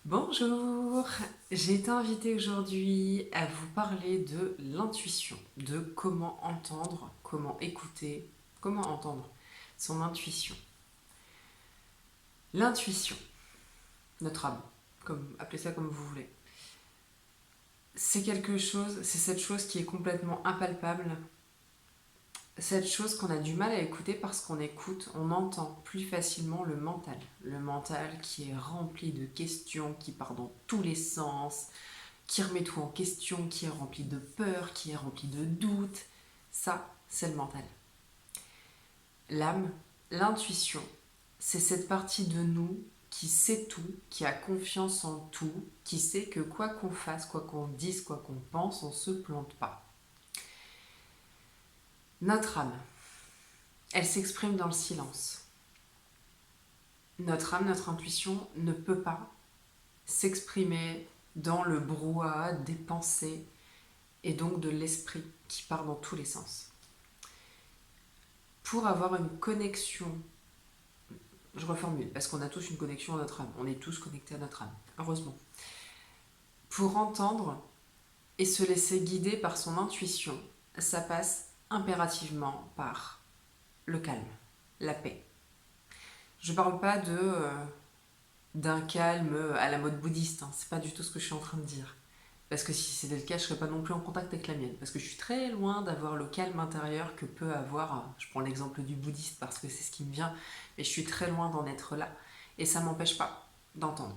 Bonjour, j'ai été invitée aujourd'hui à vous parler de l'intuition, de comment entendre, comment écouter, comment entendre son intuition. L'intuition, notre âme, appelez ça comme vous voulez. C'est quelque chose, c'est cette chose qui est complètement impalpable, cette chose qu'on a du mal à écouter parce qu'on écoute, on entend plus facilement le mental. Le mental qui est rempli de questions, qui part dans tous les sens, qui remet tout en question, qui est rempli de peur, qui est rempli de doutes. Ça, c'est le mental. L'âme, l'intuition, c'est cette partie de nous qui sait tout, qui a confiance en tout, qui sait que quoi qu'on fasse, quoi qu'on dise, quoi qu'on pense, on ne se plante pas. Notre âme, elle s'exprime dans le silence. Notre âme, notre intuition ne peut pas s'exprimer dans le brouhaha des pensées et donc de l'esprit qui part dans tous les sens. Pour avoir une connexion, je reformule, parce qu'on a tous une connexion à notre âme, on est tous connectés à notre âme, heureusement. Pour entendre et se laisser guider par son intuition, ça passe impérativement par le calme, la paix. Je parle pas d'un calme à la mode bouddhiste, hein, c'est pas du tout ce que je suis en train de dire. Parce que si c'était le cas, je serais pas non plus en contact avec la mienne. Parce que je suis très loin d'avoir le calme intérieur que peut avoir, je prends l'exemple du bouddhiste parce que c'est ce qui me vient, mais je suis très loin d'en être là. Et ça m'empêche pas d'entendre.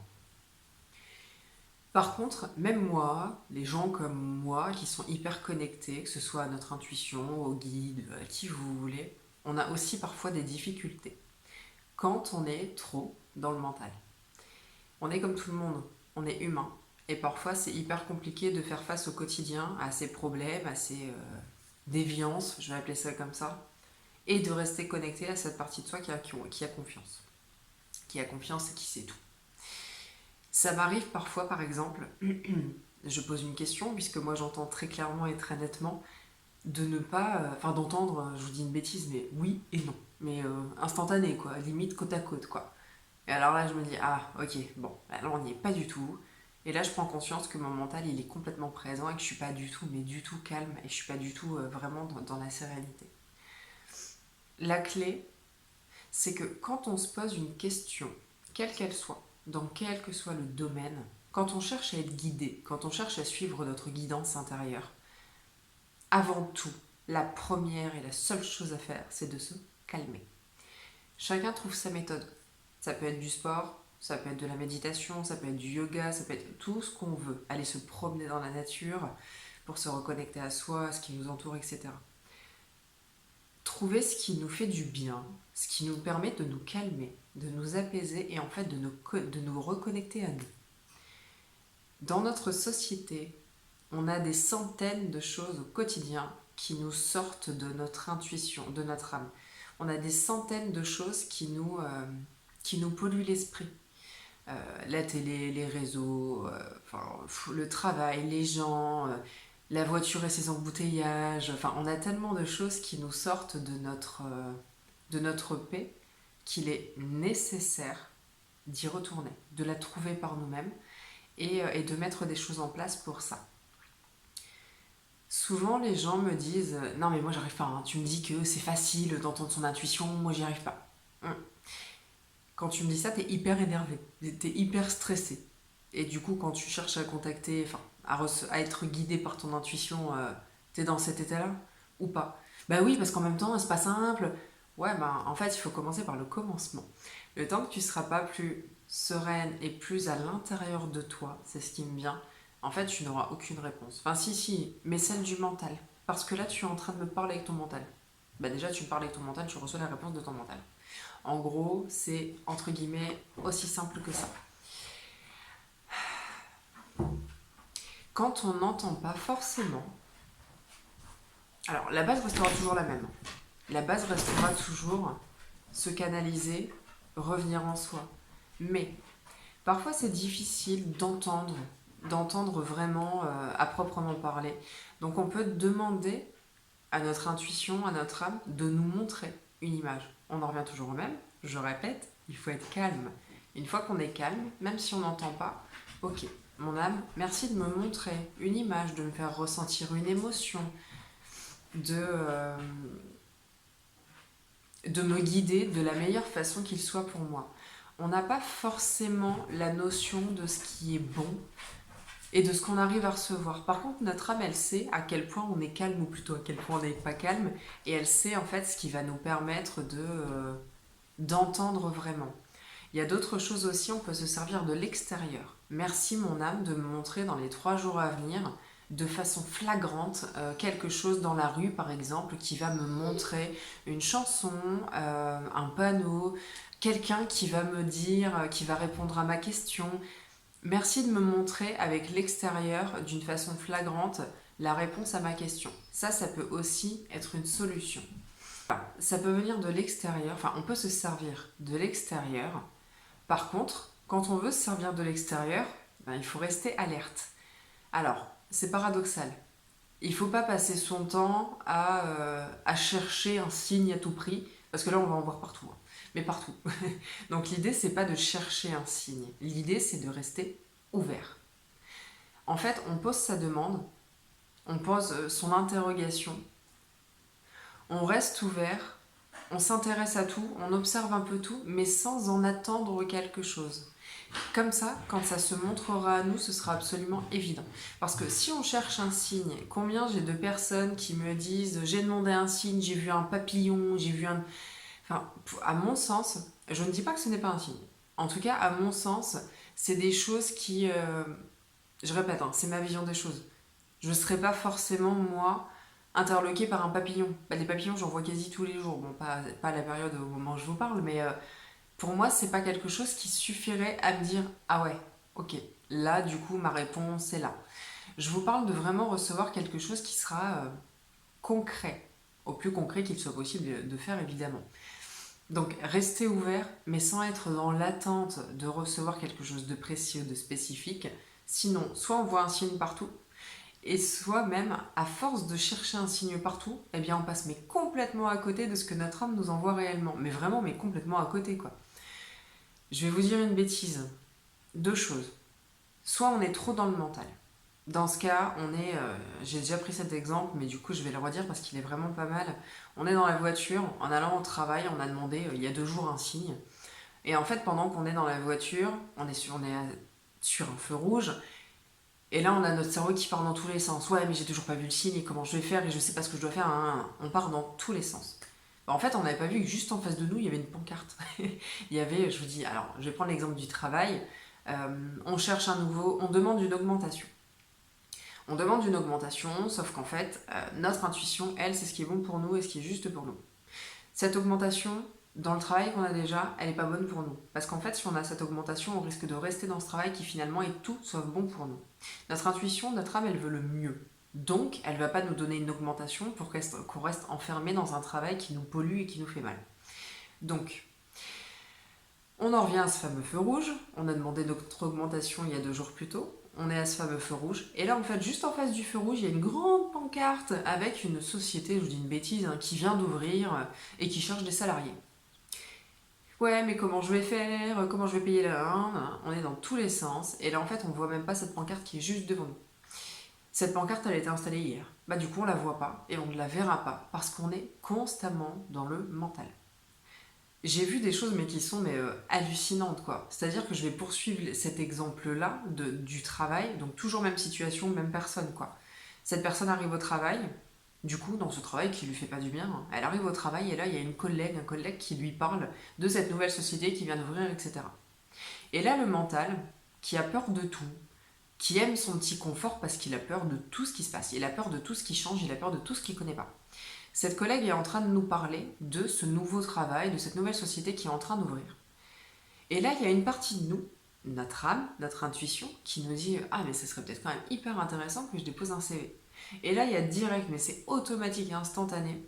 Par contre, même moi, les gens comme moi qui sont hyper connectés, que ce soit à notre intuition, au guide, à qui vous voulez, on a aussi parfois des difficultés quand on est trop dans le mental. On est comme tout le monde, on est humain. Et parfois, c'est hyper compliqué de faire face au quotidien, à ses problèmes, à ses déviances, je vais appeler ça comme ça, et de rester connecté à cette partie de soi qui a confiance. Qui a confiance et qui sait tout. Ça m'arrive parfois, par exemple, je pose une question, puisque moi j'entends très clairement et très nettement, de ne pas, d'entendre, je vous dis une bêtise, mais oui et non. Mais instantané, quoi, limite côte à côte, quoi. Et alors là, je me dis, ah, ok, bon, alors on n'y est pas du tout. Et là, je prends conscience que mon mental, il est complètement présent et que je suis pas du tout, mais du tout calme et je suis pas du tout vraiment dans la sérénité. La clé, c'est que quand on se pose une question, quelle qu'elle soit, dans quel que soit le domaine, quand on cherche à être guidé, quand on cherche à suivre notre guidance intérieure, avant tout, la première et la seule chose à faire, c'est de se calmer. Chacun trouve sa méthode. Ça peut être du sport, ça peut être de la méditation, ça peut être du yoga, ça peut être tout ce qu'on veut. Aller se promener dans la nature pour se reconnecter à soi, à ce qui nous entoure, etc. Trouver ce qui nous fait du bien, ce qui nous permet de nous calmer, de nous apaiser et en fait de nous reconnecter à nous. Dans notre société, on a des centaines de choses au quotidien qui nous sortent de notre intuition, de notre âme. On a des centaines de choses qui nous polluent l'esprit. La télé, les réseaux, le travail, les gens, la voiture et ses embouteillages. Enfin, on a tellement de choses qui nous sortent de notre paix qu'il est nécessaire d'y retourner, de la trouver par nous-mêmes et de mettre des choses en place pour ça. Souvent, les gens me disent non, mais moi j'arrive pas, hein. Tu me dis que c'est facile d'entendre son intuition, moi j'y arrive pas. Quand tu me dis ça, t'es hyper énervé, t'es hyper stressé. Et du coup, quand tu cherches à contacter, à être guidé par ton intuition, t'es dans cet état-là ou pas? Bah oui, parce qu'en même temps, c'est pas simple. Ouais, bah en fait, il faut commencer par le commencement. Le temps que tu seras pas plus sereine et plus à l'intérieur de toi, c'est ce qui me vient, en fait, tu n'auras aucune réponse. Enfin, si, mais celle du mental. Parce que là, tu es en train de me parler avec ton mental. Bah déjà, tu me parles avec ton mental, tu reçois la réponse de ton mental. En gros, c'est entre guillemets aussi simple que ça. Quand on n'entend pas forcément, alors la base restera toujours la même. La base restera toujours se canaliser, revenir en soi. Mais parfois c'est difficile d'entendre vraiment à proprement parler. Donc on peut demander à notre intuition, à notre âme, de nous montrer une image. On en revient toujours au même, je répète, il faut être calme, Une fois qu'on est calme, même si on n'entend pas, ok, mon âme, merci de me montrer une image, de me faire ressentir une émotion, de, de me guider de la meilleure façon qu'il soit pour moi. On n'a pas forcément la notion de ce qui est bon et de ce qu'on arrive à recevoir. Par contre, notre âme, elle sait à quel point on est calme, ou plutôt à quel point on n'est pas calme, et elle sait en fait ce qui va nous permettre d'entendre vraiment. Il y a d'autres choses aussi, on peut se servir de l'extérieur. Merci mon âme de me montrer dans les 3 jours à venir, de façon flagrante, quelque chose dans la rue par exemple, qui va me montrer une chanson, un panneau, quelqu'un qui va me dire, qui va répondre à ma question. Merci de me montrer avec l'extérieur, d'une façon flagrante, la réponse à ma question. Ça peut aussi être une solution. Ça peut venir de l'extérieur, enfin on peut se servir de l'extérieur. Par contre, quand on veut se servir de l'extérieur, ben, il faut rester alerte. Alors, c'est paradoxal. Il ne faut pas passer son temps à chercher un signe à tout prix, parce que là on va en voir partout, hein. Mais partout. Donc l'idée c'est pas de chercher un signe, l'idée c'est de rester ouvert. En fait, on pose sa demande, on pose son interrogation, on reste ouvert, on s'intéresse à tout, on observe un peu tout, mais sans en attendre quelque chose. Comme ça, quand ça se montrera à nous, ce sera absolument évident. Parce que si on cherche un signe, combien j'ai de personnes qui me disent j'ai demandé un signe, j'ai vu un papillon, j'ai vu un... Enfin, à mon sens, je ne dis pas que ce n'est pas un signe. En tout cas, à mon sens, c'est des choses qui... je répète, hein, c'est ma vision des choses. Je ne serais pas forcément, moi, interloquée par un papillon. Bah, des papillons, j'en vois quasi tous les jours. Bon, pas à la période au moment où je vous parle, mais pour moi, c'est pas quelque chose qui suffirait à me dire ah ouais, ok, là, du coup, ma réponse est là. Je vous parle de vraiment recevoir quelque chose qui sera concret, au plus concret qu'il soit possible de faire, évidemment. Donc, restez ouvert, mais sans être dans l'attente de recevoir quelque chose de précieux, de spécifique. Sinon, soit on voit un signe partout, et soit même, à force de chercher un signe partout, eh bien on passe mais complètement à côté de ce que notre âme nous envoie réellement. Mais vraiment, mais complètement à côté, quoi. Je vais vous dire une bêtise. 2 choses. Soit on est trop dans le mental. Dans ce cas, on est... j'ai déjà pris cet exemple, mais du coup je vais le redire parce qu'il est vraiment pas mal. On est dans la voiture, en allant au travail, on a demandé il y a 2 jours un signe. Et en fait, pendant qu'on est dans la voiture, on est sur un feu rouge. Et là, on a notre cerveau qui part dans tous les sens. Ouais, mais j'ai toujours pas vu le signe, et comment je vais faire, et je sais pas ce que je dois faire, hein. On part dans tous les sens. Bah, en fait, on n'avait pas vu que juste en face de nous, il y avait une pancarte. Il y avait, je vous dis, alors, je vais prendre l'exemple du travail. On cherche on demande une augmentation. On demande une augmentation, sauf qu'en fait, notre intuition, elle, c'est ce qui est bon pour nous et ce qui est juste pour nous. Cette augmentation, dans le travail qu'on a déjà, elle n'est pas bonne pour nous. Parce qu'en fait, si on a cette augmentation, on risque de rester dans ce travail qui finalement est tout sauf bon pour nous. Notre intuition, notre âme, elle veut le mieux. Donc, elle ne va pas nous donner une augmentation pour qu'on reste enfermé dans un travail qui nous pollue et qui nous fait mal. Donc, on en revient à ce fameux feu rouge. On a demandé notre augmentation il y a 2 jours plus tôt. On est à ce fameux feu rouge. Et là, en fait, juste en face du feu rouge, il y a une grande pancarte avec une société, je vous dis une bêtise, hein, qui vient d'ouvrir et qui cherche des salariés. Ouais, mais comment je vais faire? Comment je vais payer la... On est dans tous les sens. Et là, en fait, on voit même pas cette pancarte qui est juste devant nous. Cette pancarte, elle a été installée hier. Bah, du coup, on la voit pas et on ne la verra pas parce qu'on est constamment dans le mental. J'ai vu des choses mais qui sont hallucinantes, quoi. C'est-à-dire que je vais poursuivre cet exemple-là du travail, donc toujours même situation, même personne, quoi. Cette personne arrive au travail, du coup, dans ce travail qui lui fait pas du bien, hein, elle arrive au travail et là, il y a un collègue qui lui parle de cette nouvelle société qui vient d'ouvrir, etc. Et là, le mental, qui a peur de tout, qui aime son petit confort parce qu'il a peur de tout ce qui se passe, il a peur de tout ce qui change, il a peur de tout ce qu'il connaît pas. Cette collègue est en train de nous parler de ce nouveau travail, de cette nouvelle société qui est en train d'ouvrir. Et là, il y a une partie de nous, notre âme, notre intuition, qui nous dit « Ah, mais ce serait peut-être quand même hyper intéressant que je dépose un CV. » Et là, il y a direct, mais c'est automatique et instantané,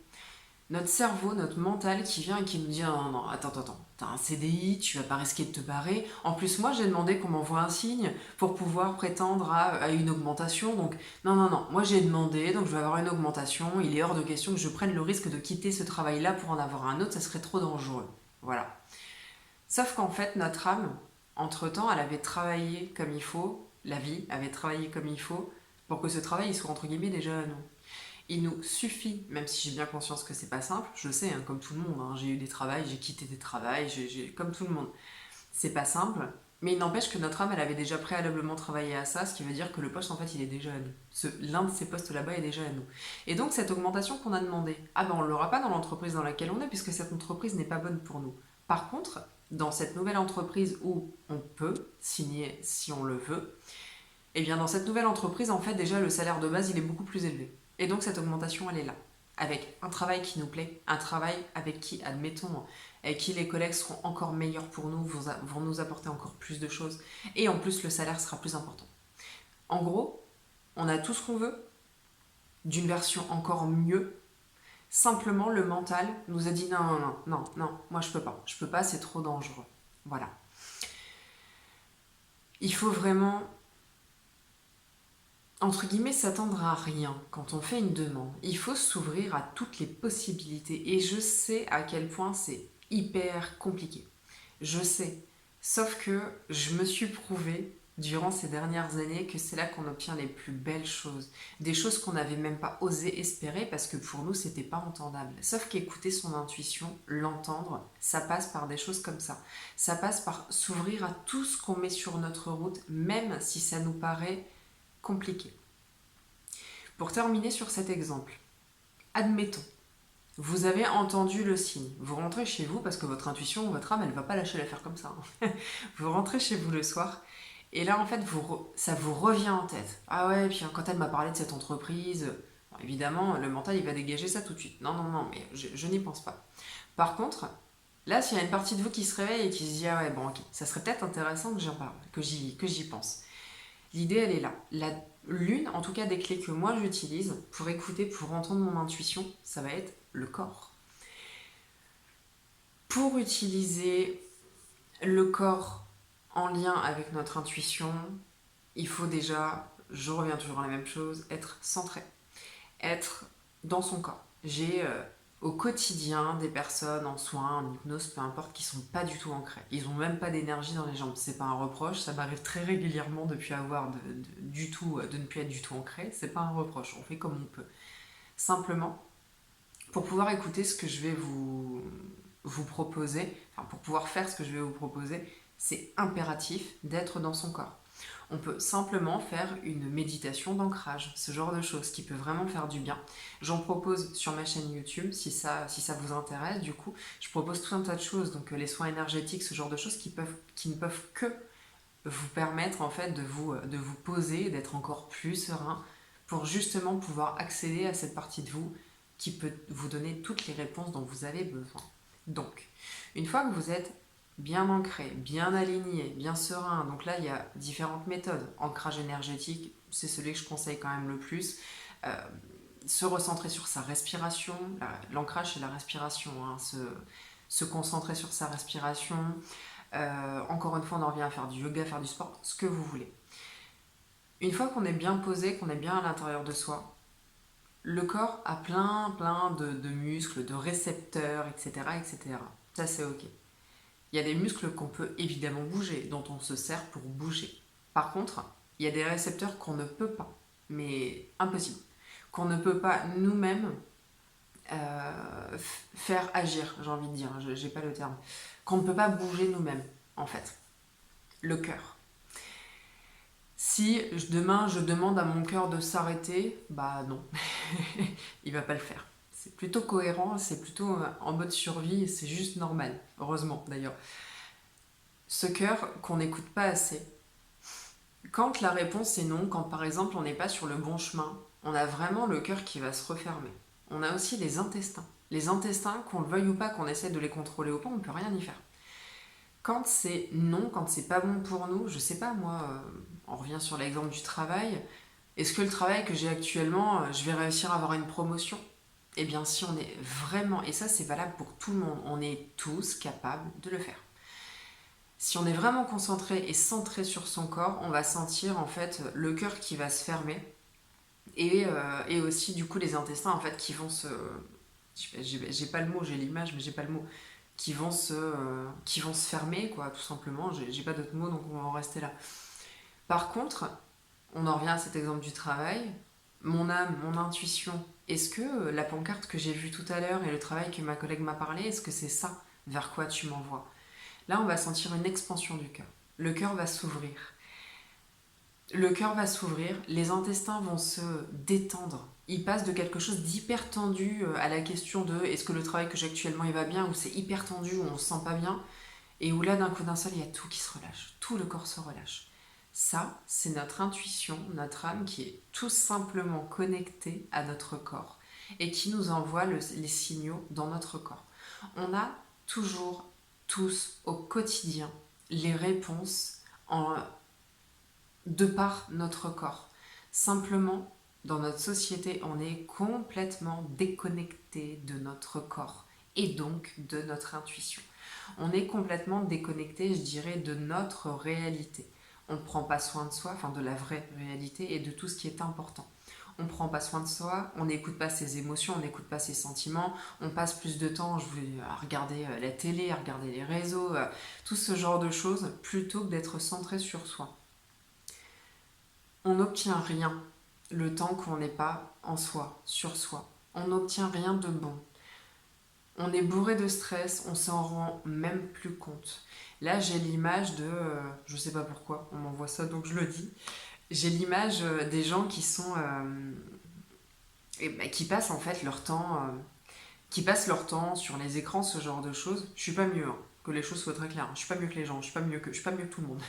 notre cerveau, notre mental qui vient et qui nous dit non, non, attends, t'as un CDI, tu vas pas risquer de te barrer. En plus, moi, j'ai demandé qu'on m'envoie un signe pour pouvoir prétendre à une augmentation. Donc, non, moi j'ai demandé, donc je vais avoir une augmentation. Il est hors de question que je prenne le risque de quitter ce travail-là pour en avoir un autre, ça serait trop dangereux. Voilà. Sauf qu'en fait, notre âme, Entre-temps, elle avait travaillé comme il faut, la vie avait travaillé comme il faut, pour que ce travail il soit entre guillemets déjà à nous. Il nous suffit, même si j'ai bien conscience que c'est pas simple, je le sais, hein, comme tout le monde, hein, j'ai eu des travails, j'ai quitté des travails, comme tout le monde. C'est pas simple, mais il n'empêche que notre âme, elle avait déjà préalablement travaillé à ça, ce qui veut dire que le poste, en fait, il est déjà à nous. L'un de ces postes là-bas est déjà à nous. Et donc, cette augmentation qu'on a demandée, ah ben on ne l'aura pas dans l'entreprise dans laquelle on est, puisque cette entreprise n'est pas bonne pour nous. Par contre, dans cette nouvelle entreprise où on peut signer si on le veut, et bien dans cette nouvelle entreprise, en fait, déjà, le salaire de base, il est beaucoup plus élevé. Et donc, cette augmentation, elle est là. Avec un travail qui nous plaît, un travail avec qui, admettons, avec qui les collègues seront encore meilleurs pour nous, vont nous apporter encore plus de choses. Et en plus, le salaire sera plus important. En gros, on a tout ce qu'on veut, d'une version encore mieux. Simplement, le mental nous a dit non, non, non, non, non, moi je peux pas, c'est trop dangereux. Voilà. Il faut vraiment entre guillemets, s'attendre à rien quand on fait une demande. Il faut s'ouvrir à toutes les possibilités. Et je sais à quel point c'est hyper compliqué. Je sais. Sauf que je me suis prouvé durant ces dernières années que c'est là qu'on obtient les plus belles choses. Des choses qu'on n'avait même pas osé espérer parce que pour nous, c'était pas entendable. Sauf qu'écouter son intuition, l'entendre, ça passe par des choses comme ça. Ça passe par s'ouvrir à tout ce qu'on met sur notre route, même si ça nous paraît compliqué. Pour terminer sur cet exemple, admettons, vous avez entendu le signe, vous rentrez chez vous parce que votre intuition, votre âme, elle va pas lâcher l'affaire comme ça. Vous rentrez chez vous le soir et là en fait ça vous revient en tête. Ah ouais, puis quand elle m'a parlé de cette entreprise, bon, évidemment le mental il va dégager ça tout de suite. Non, non, non, mais je n'y pense pas. Par contre, là s'il y a une partie de vous qui se réveille et qui se dit ah ouais bon ok, ça serait peut-être intéressant que j'en parle, que j'y pense. L'idée, elle est là. L'une, en tout cas, des clés que moi j'utilise pour écouter, pour entendre mon intuition, ça va être le corps. Pour utiliser le corps en lien avec notre intuition, il faut déjà, je reviens toujours à la même chose, être centré, être dans son corps. J'ai au quotidien des personnes en soins, en hypnose, peu importe, qui sont pas du tout ancrées. Ils ont même pas d'énergie dans les jambes. C'est pas un reproche, ça m'arrive très régulièrement de ne plus être du tout ancré. C'est pas un reproche, on fait comme on peut. Simplement, pour pouvoir écouter ce que je vais vous proposer, enfin pour pouvoir faire ce que je vais vous proposer, c'est impératif d'être dans son corps. On peut simplement faire une méditation d'ancrage, ce genre de choses qui peut vraiment faire du bien. J'en propose sur ma chaîne YouTube si ça vous intéresse. Du coup, je propose tout un tas de choses, donc les soins énergétiques, ce genre de choses qui ne peuvent que vous permettre en fait de vous poser, d'être encore plus serein pour justement pouvoir accéder à cette partie de vous qui peut vous donner toutes les réponses dont vous avez besoin. Donc, une fois que vous êtes bien ancré, bien aligné, bien serein. Donc là, il y a différentes méthodes. Ancrage énergétique, c'est celui que je conseille quand même le plus. Se recentrer sur sa respiration. L'ancrage, c'est la respiration. Hein. Se concentrer sur sa respiration. Encore une fois, on en revient à faire du yoga, faire du sport, ce que vous voulez. Une fois qu'on est bien posé, qu'on est bien à l'intérieur de soi, le corps a plein de muscles, de récepteurs, etc., etc. Ça, c'est ok. Il y a des muscles qu'on peut évidemment bouger, dont on se sert pour bouger. Par contre, il y a des récepteurs qu'on ne peut pas, mais impossible, qu'on ne peut pas nous-mêmes faire agir, j'ai envie de dire, j'ai pas le terme, qu'on ne peut pas bouger nous-mêmes, en fait. Le cœur. Si demain je demande à mon cœur de s'arrêter, bah non, il va pas le faire. C'est plutôt cohérent, c'est plutôt en mode survie, c'est juste normal, heureusement d'ailleurs. Ce cœur qu'on n'écoute pas assez, quand la réponse est non, quand par exemple on n'est pas sur le bon chemin, on a vraiment le cœur qui va se refermer. On a aussi les intestins. Les intestins, qu'on le veuille ou pas, qu'on essaie de les contrôler ou pas, on ne peut rien y faire. Quand c'est non, quand c'est pas bon pour nous, je sais pas moi, on revient sur l'exemple du travail, est-ce que le travail que j'ai actuellement, je vais réussir à avoir une promotion? Eh bien si on est vraiment, et ça c'est valable pour tout le monde, on est tous capables de le faire. Si on est vraiment concentré et centré sur son corps, on va sentir en fait le cœur qui va se fermer et aussi du coup les intestins en fait qui vont se... J'ai pas le mot, j'ai l'image mais j'ai pas le mot. qui vont se fermer, quoi, tout simplement. J'ai pas d'autres mots, donc on va en rester là. Par contre, on en revient à cet exemple du travail. Mon âme, mon intuition, est-ce que la pancarte que j'ai vue tout à l'heure et le travail que ma collègue m'a parlé, est-ce que c'est ça vers quoi tu m'envoies? Là, on va sentir une expansion du cœur. Le cœur va s'ouvrir. Le cœur va s'ouvrir, les intestins vont se détendre. Il passe de quelque chose d'hyper tendu à la question de est-ce que le travail que j'ai actuellement il va bien, ou c'est hyper tendu, où on se sent pas bien, et où là d'un coup d'un seul il y a tout qui se relâche, tout le corps se relâche. Ça, c'est notre intuition, notre âme qui est tout simplement connectée à notre corps et qui nous envoie les signaux dans notre corps. On a toujours, tous, au quotidien, les réponses en, de par notre corps. Simplement, dans notre société, on est complètement déconnecté de notre corps et donc de notre intuition. On est complètement déconnecté, je dirais, de notre réalité. On ne prend pas soin de soi, enfin de la vraie réalité et de tout ce qui est important. On ne prend pas soin de soi, on n'écoute pas ses émotions, on n'écoute pas ses sentiments, on passe plus de temps à regarder la télé, à regarder les réseaux, tout ce genre de choses, plutôt que d'être centré sur soi. On n'obtient rien le temps qu'on n'est pas en soi, sur soi. On n'obtient rien de bon. On est bourré de stress, on s'en rend même plus compte. Là, j'ai l'image de, je sais pas pourquoi, on m'envoie ça donc je le dis. J'ai l'image des gens qui sont, qui passent en fait leur temps, qui passent leur temps sur les écrans, ce genre de choses. Je suis pas mieux, hein, que les choses soient très claires. Je suis pas mieux que les gens, je suis pas mieux que tout le monde.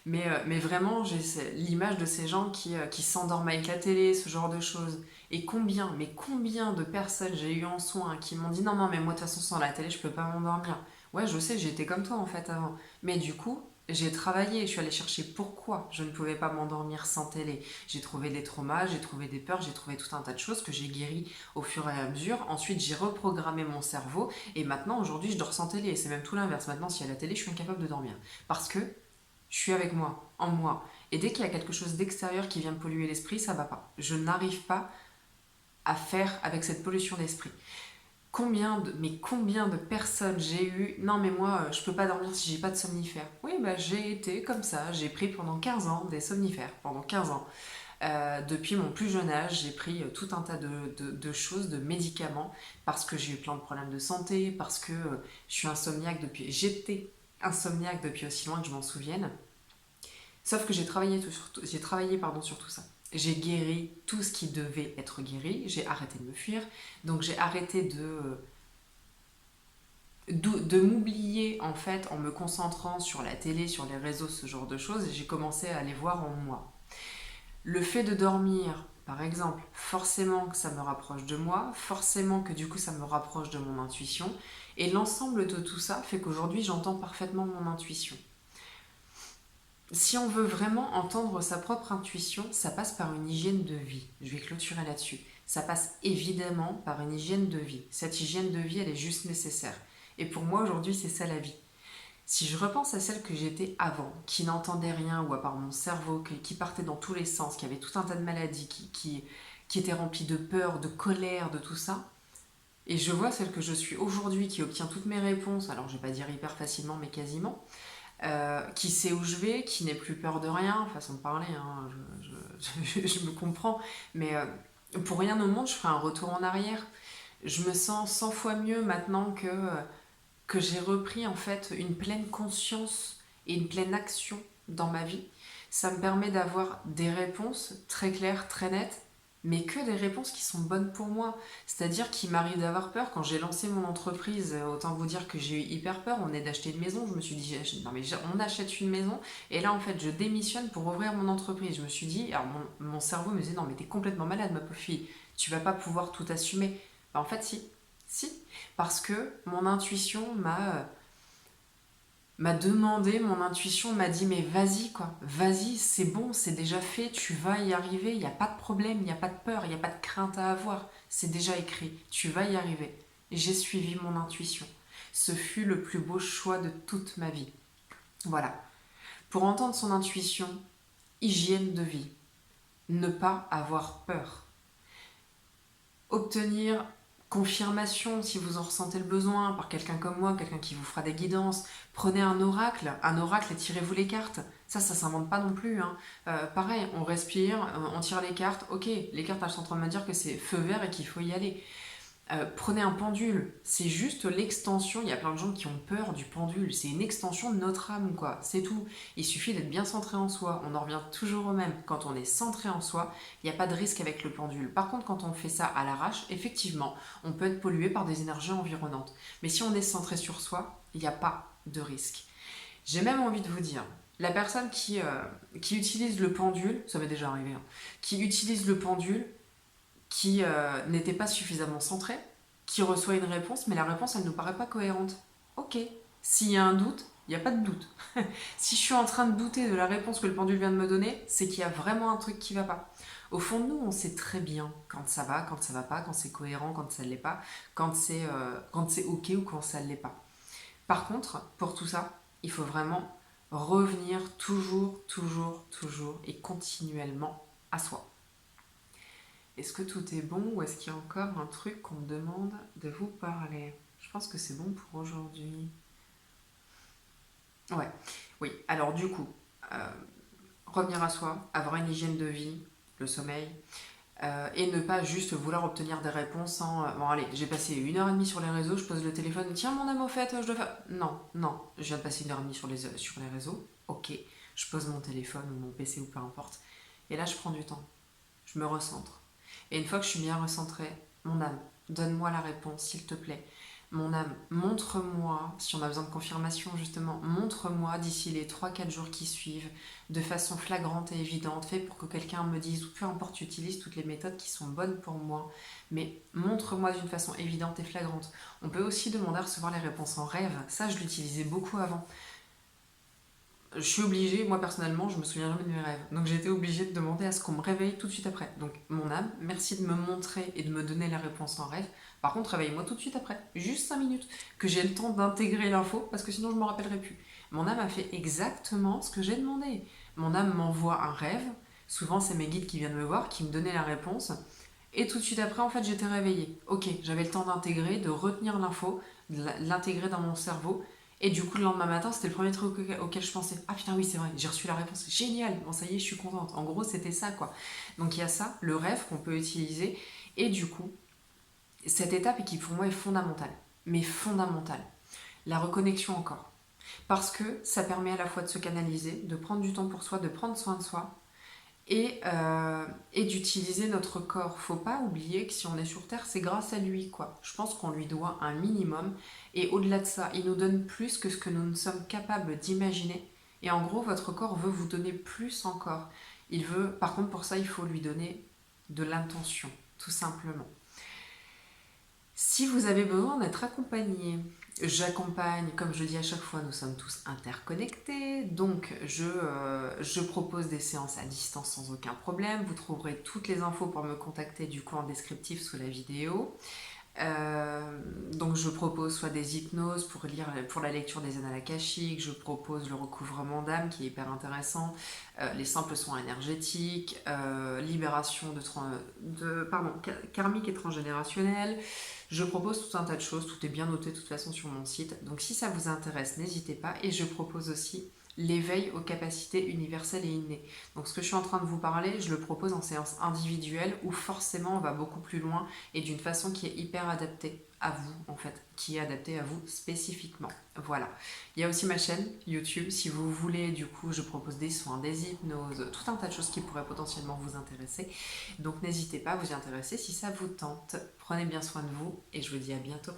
Mais vraiment, j'ai l'image de ces gens qui s'endorment avec la télé, ce genre de choses. Et combien de personnes j'ai eu en soins qui m'ont dit non, non, mais moi de toute façon, sans la télé, je peux pas m'endormir. Ouais, je sais, j'étais comme toi en fait avant. Mais du coup, j'ai travaillé, je suis allée chercher pourquoi je ne pouvais pas m'endormir sans télé. J'ai trouvé des traumas, j'ai trouvé des peurs, j'ai trouvé tout un tas de choses que j'ai guéri au fur et à mesure. Ensuite, j'ai reprogrammé mon cerveau et maintenant, aujourd'hui, je dors sans télé. Et c'est même tout l'inverse. Maintenant, s'il y a la télé, je suis incapable de dormir. Parce que je suis avec moi, en moi. Et dès qu'il y a quelque chose d'extérieur qui vient me polluer l'esprit, ça va pas. Je n'arrive pas à faire avec cette pollution d'esprit. Combien de personnes j'ai eu non mais moi je peux pas dormir si j'ai pas de somnifère. Oui bah j'ai été comme ça, j'ai pris pendant 15 ans des somnifères, pendant 15 ans. Depuis mon plus jeune âge, j'ai pris tout un tas de choses, de médicaments, parce que j'ai eu plein de problèmes de santé, parce que j'étais insomniaque depuis aussi loin que je m'en souvienne. Sauf que j'ai travaillé sur tout ça. J'ai guéri tout ce qui devait être guéri, j'ai arrêté de me fuir, donc j'ai arrêté de m'oublier en fait en me concentrant sur la télé, sur les réseaux, ce genre de choses, et j'ai commencé à aller voir en moi. Le fait de dormir, par exemple, forcément que ça me rapproche de moi, forcément que du coup ça me rapproche de mon intuition, et l'ensemble de tout ça fait qu'aujourd'hui j'entends parfaitement mon intuition. Si on veut vraiment entendre sa propre intuition, ça passe par une hygiène de vie. Je vais clôturer là-dessus. Ça passe évidemment par une hygiène de vie. Cette hygiène de vie, elle est juste nécessaire. Et pour moi, aujourd'hui, c'est ça la vie. Si je repense à celle que j'étais avant, qui n'entendait rien, ou à part mon cerveau, qui partait dans tous les sens, qui avait tout un tas de maladies, qui était remplie de peur, de colère, de tout ça, et je vois celle que je suis aujourd'hui, qui obtient toutes mes réponses, alors je vais pas dire hyper facilement, mais quasiment, qui sait où je vais, qui n'ait plus peur de rien, façon de parler, hein, je me comprends, mais pour rien au monde, je ferai un retour en arrière. Je me sens 100 fois mieux maintenant que j'ai repris en fait une pleine conscience et une pleine action dans ma vie. Ça me permet d'avoir des réponses très claires, très nettes, mais que des réponses qui sont bonnes pour moi. C'est-à-dire qu'il m'arrive d'avoir peur. Quand j'ai lancé mon entreprise, autant vous dire que j'ai eu hyper peur. On est d'acheter une maison. Je me suis dit, non mais on achète une maison. Et là, en fait, je démissionne pour ouvrir mon entreprise. Je me suis dit, alors mon cerveau me disait, non mais t'es complètement malade, ma pauvre fille. Tu vas pas pouvoir tout assumer. Ben, en fait, si. Si. Parce que mon intuition m'a demandé, mon intuition m'a dit mais vas-y quoi, vas-y, c'est bon, c'est déjà fait, tu vas y arriver, il n'y a pas de problème, il n'y a pas de peur, il n'y a pas de crainte à avoir, c'est déjà écrit, tu vas y arriver. Et j'ai suivi mon intuition. Ce fut le plus beau choix de toute ma vie. Voilà. Pour entendre son intuition, hygiène de vie, ne pas avoir peur. Obtenir confirmation si vous en ressentez le besoin par quelqu'un comme moi, quelqu'un qui vous fera des guidances. Prenez un oracle et tirez-vous les cartes. Ça s'invente pas non plus, hein. Pareil, on respire, on tire les cartes. Ok, les cartes elles sont en train de me dire que c'est feu vert et qu'il faut y aller. Prenez un pendule, c'est juste l'extension, il y a plein de gens qui ont peur du pendule, c'est une extension de notre âme, quoi, c'est tout. Il suffit d'être bien centré en soi, on en revient toujours au même. Quand on est centré en soi, il n'y a pas de risque avec le pendule. Par contre, quand on fait ça à l'arrache, effectivement, on peut être pollué par des énergies environnantes. Mais si on est centré sur soi, il n'y a pas de risque. J'ai même envie de vous dire, la personne qui utilise le pendule, ça m'est déjà arrivé, hein, qui utilise le pendule, qui n'était pas suffisamment centré, qui reçoit une réponse, mais la réponse, elle ne nous paraît pas cohérente. Ok, s'il y a un doute, il n'y a pas de doute. Si je suis en train de douter de la réponse que le pendule vient de me donner, c'est qu'il y a vraiment un truc qui ne va pas. Au fond de nous, on sait très bien quand ça va pas, quand c'est cohérent, quand ça ne l'est pas, quand c'est ok ou quand ça ne l'est pas. Par contre, pour tout ça, il faut vraiment revenir toujours, toujours, toujours et continuellement à soi. Est-ce que tout est bon ou est-ce qu'il y a encore un truc qu'on me demande de vous parler? Je pense que c'est bon pour aujourd'hui. Ouais, oui. Alors du coup, euh, revenir à soi, avoir une hygiène de vie, le sommeil, et ne pas juste vouloir obtenir des réponses en bon allez, j'ai passé 1h30 sur les réseaux, je pose le téléphone, tiens mon âme au fait, je dois faire. Non, non, je viens de passer 1h30 sur les réseaux, ok, je pose mon téléphone ou mon PC ou peu importe. Et là je prends du temps, je me recentre. Et une fois que je suis bien recentrée, mon âme, donne-moi la réponse, s'il te plaît. Mon âme, montre-moi, si on a besoin de confirmation justement, montre-moi d'ici les 3-4 jours qui suivent, de façon flagrante et évidente, fait pour que quelqu'un me dise, ou peu importe, utilise toutes les méthodes qui sont bonnes pour moi, mais montre-moi d'une façon évidente et flagrante. On peut aussi demander à recevoir les réponses en rêve, ça je l'utilisais beaucoup avant. Je suis obligée, moi personnellement, je me souviens jamais de mes rêves. Donc j'ai été obligée de demander à ce qu'on me réveille tout de suite après. Donc mon âme, merci de me montrer et de me donner la réponse en rêve. Par contre, réveille-moi tout de suite après, juste 5 minutes, que j'ai le temps d'intégrer l'info, parce que sinon je ne me rappellerai plus. Mon âme a fait exactement ce que j'ai demandé. Mon âme m'envoie un rêve, souvent c'est mes guides qui viennent me voir, qui me donnaient la réponse, et tout de suite après, en fait, j'étais réveillée. Ok, j'avais le temps d'intégrer, de retenir l'info, de l'intégrer dans mon cerveau, et du coup, le lendemain matin, c'était le premier truc auquel je pensais. Ah putain, oui, c'est vrai, j'ai reçu la réponse. Génial, bon, ça y est, je suis contente. En gros, c'était ça, quoi. Donc, il y a ça, le rêve qu'on peut utiliser. Et du coup, cette étape qui pour moi est fondamentale. Mais fondamentale. La reconnexion encore. Parce que ça permet à la fois de se canaliser, de prendre du temps pour soi, de prendre soin de soi, et d'utiliser notre corps. Faut pas oublier que si on est sur Terre, c'est grâce à lui, quoi. Je pense qu'on lui doit un minimum, et au-delà de ça, il nous donne plus que ce que nous ne sommes capables d'imaginer. Et en gros, votre corps veut vous donner plus encore. Il veut, par contre, pour ça, il faut lui donner de l'intention, tout simplement. Si vous avez besoin d'être accompagné, j'accompagne, comme je dis à chaque fois, nous sommes tous interconnectés, donc je propose des séances à distance sans aucun problème. Vous trouverez toutes les infos pour me contacter du coup en descriptif sous la vidéo. Donc je propose soit des hypnoses pour la lecture des annales akashiques, je propose le recouvrement d'âme qui est hyper intéressant, les simples soins énergétiques, libération karmique et transgénérationnelle. Je propose tout un tas de choses, tout est bien noté de toute façon sur mon site. Donc si ça vous intéresse, n'hésitez pas. Et je propose aussi l'éveil aux capacités universelles et innées. Donc ce que je suis en train de vous parler, je le propose en séance individuelle où forcément on va beaucoup plus loin et d'une façon qui est hyper adaptée à vous en fait, qui est adaptée à vous spécifiquement. Voilà. Il y a aussi ma chaîne YouTube, si vous voulez, du coup je propose des soins, des hypnoses, tout un tas de choses qui pourraient potentiellement vous intéresser. Donc n'hésitez pas à vous y intéresser si ça vous tente. Prenez bien soin de vous et je vous dis à bientôt.